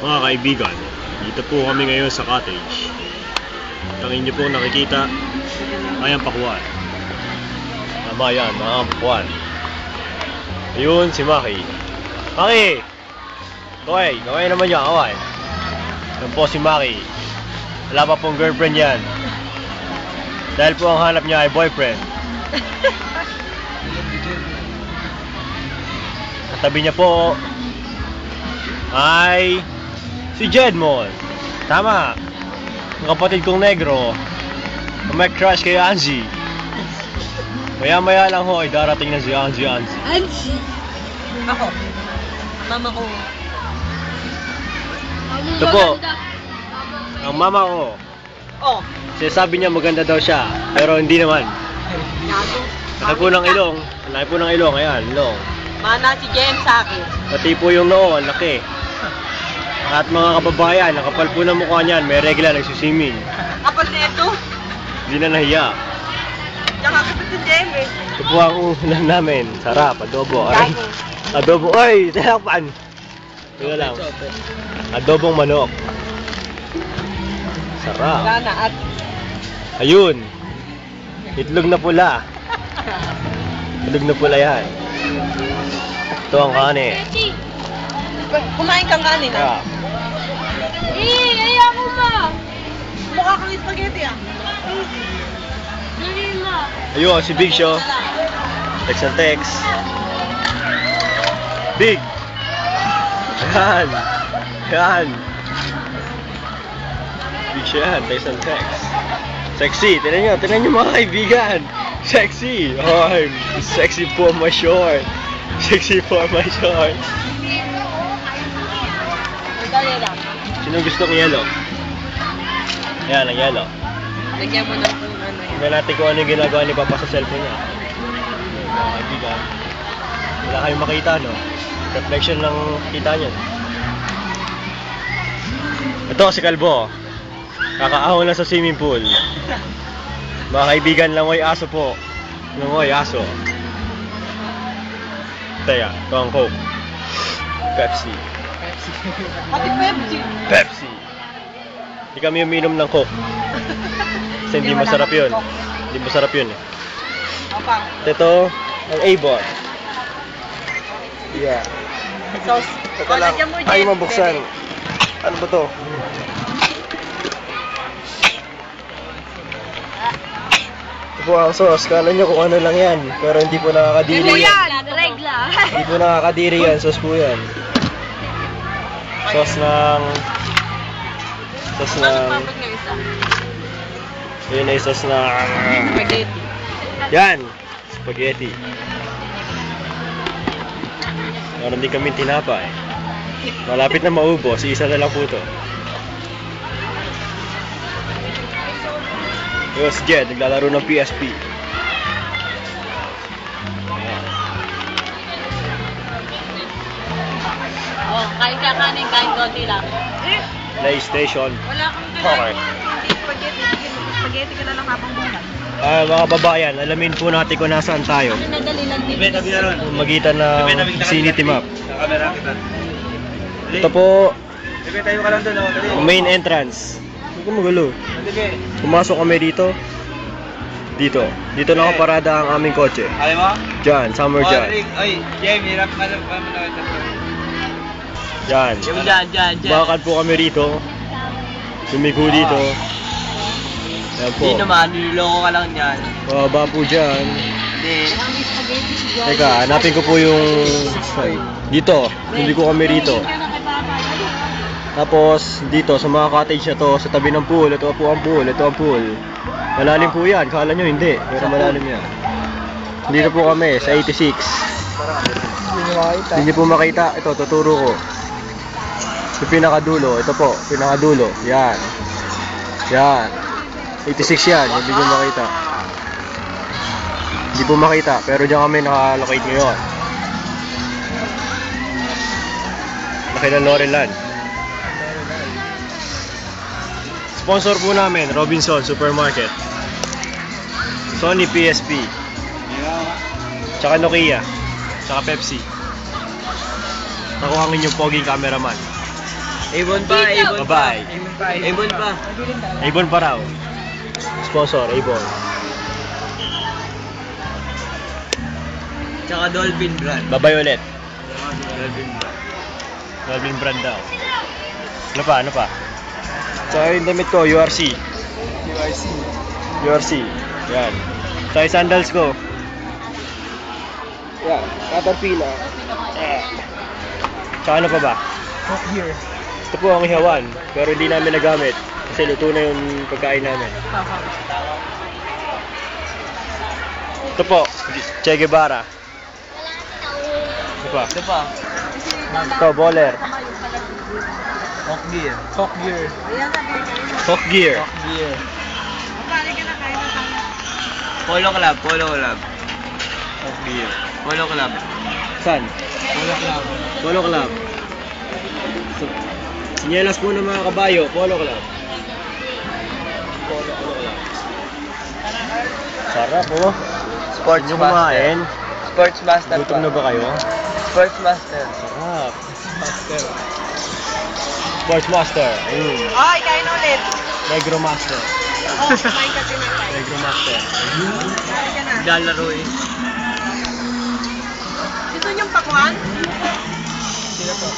Mga kaibigan, dito po kami ngayon sa cottage. At ang inyo pong nakikita ay ang pakuan. Tama yan, mga pakuan. Ayun si Maki. Maki! Kaway naman yan, kaway. Yan po si Maki. Wala pa pong girlfriend yan. Dahil po ang hanap niya ay boyfriend. At tabi niya po ay si Jedmon. Tama. Ang kapatid kong negro. Ang may crush kay Angie. Maya lang ho ay darating na si Angie. Angie? Ako. Mama ko. Ito po. Ang mama ko. Oh. Sinasabi niya maganda daw siya. Pero hindi naman. Laki po ng ilong. Ayan, ilong. Mana si Jem sa akin. Pati po yung noo, ang laki. At mga kababayan, ang kapal po ng mukha niyan, may regla nagsusiming. Kapal na ito. Hindi na nahiya. Tsaka kapal si Jem eh. Ito po ang ulam namin. Sarap, adobo. Aray. Adobo, ay, talakpan. Ito lang. Adobong manok. Sarap. Sana at Ayun. Itlog na pula. Itlog na pula yan. Ito ang kanin. kumain kang kanin ah. Ayoko ma. Mukha kang spaghetti ah. Dali ma. Ayun, si Big Show. Text and text. Big! Yan. Big Show yan, text and text. Sexy, tinan nyo mga kaibigan. Sexy! Oh, sexy for my short. Dali lang. Sino gusto ng yellow? Yan, ang yellow. Lagyan mo ng kung ano yan. Tingnan natin kung ano yung ginagawa ni Papa sa cellphone niya. Mga kaibigan. Wala kayong makita, no? Reflection lang kita niya. Ito si Kalbo. Kakaahon lang sa swimming pool. Mga kaibigan, langoy aso po. Langoy aso. Taya, ito ang Coke. Pepsi. Pati Pepsi. Hindi kami uminom ng Coke. Kasi hindi masarap yun. Hindi masarap yun eh. Apa? Ito, ang A-Bot. Yeah. Sauce. Teka lang, Lagyan mo, Jem. ayaw mabuksan. Ano ba to? Ito po ang sauce. Kala nyo kung ano lang yan. Pero hindi po nakakadiri yan. Regla. Hindi po nakakadiri yan. Sauce po yan. Sauce ng... Ano papag ng isa? Yun ay sauce ng... Spaghetti. Yan! Spaghetti. Meron din kami tinapay. Malapit na maubos. Isa na lang po ito. Yung si Jed, naglalaro ng PSP. Ayan. Oh, kain ka kanin, kain konti lang. PlayStation. Wala kang Okay. Hindi spaghetti. Spaghetti ka na lang habang buhay. Mga babayan, alamin po natin kung nasaan tayo. Ano na dali lang din? Magitan ng vicinity map. Sa camera kita. Ito po, Sige, tayo ka lang doon. Dali. ang main entrance. Huwag ka magulo. Sige. Pumasok kami dito. Dito nakaparada ang aming kotse. Ayaw mo? Diyan, somewhere dyan. Ay, Jem, hirap ka lang pa mo na ito. Diyan. Dyan. Bakal po kami rito. Lumigo dito. Ayan po. Hindi naman, niloloko ka lang dyan. Bababa po dyan. Hindi. Teka, hanapin ko po yung... Dito. Lumigo kami rito. Tapos, dito, sa mga cottage na to, sa tabi ng pool. Ito po ang pool. Malalim po yan. Kala nyo hindi. Pero malalim yan. Dito po kami, sa 86. Hindi po makita. Ito, tuturo ko. Yung pinakadulo. Ito po, pinakadulo. Yan. 86 yan. Hindi po makita. Hindi po makita. Pero dyan kami nakalocate ngayon. Laki ng Lorelan. Sponsor po namin, Robinson Supermarket. Sony PSP. Tsaka Nokia. Tsaka Pepsi. Ako ang inyong poging cameraman. Avon pa, Avon pa. Bye-bye. Avon pa, Avon pa. Avon pa raw. Sponsor, Avon. Tsaka Dolphin brand. Babay ulit. Dolphin brand. Dolphin brand daw. Ano pa, ano pa? Tsaka yung damit ko, URC. UIC. URC. Yan. Tsaka yung sandals ko. Yan, Caterpillar. Tsaka ano pa ba? Hawk Gear. Ito po ang ihawan, pero hindi namin nagamit. Kasi luto na yung pagkain namin. Ito po, Che Guevara. Ito pa. Ito pa. Ito, bowler. Hawk Gear. Hawk Gear. Hawk gear. Hawk Gear. Polo Club, Polo Club. Hawk gear. Polo Club. Saan? Polo Club. Polo Club. Sinyelas po ng mga kabayo, Polo Club. Polo Club. Sarap oh. Sports Hindi nyo kumain. Sports Master Gutom na ba kayo? Sports Master. Sarap. Master. Sports Master. Ayun. Ay, kain ulit. Negro Master. Oh, kain ka din na. Negro Master. Kain ka na. Lalaro eh. Gusto niyong pakuan? Sino to?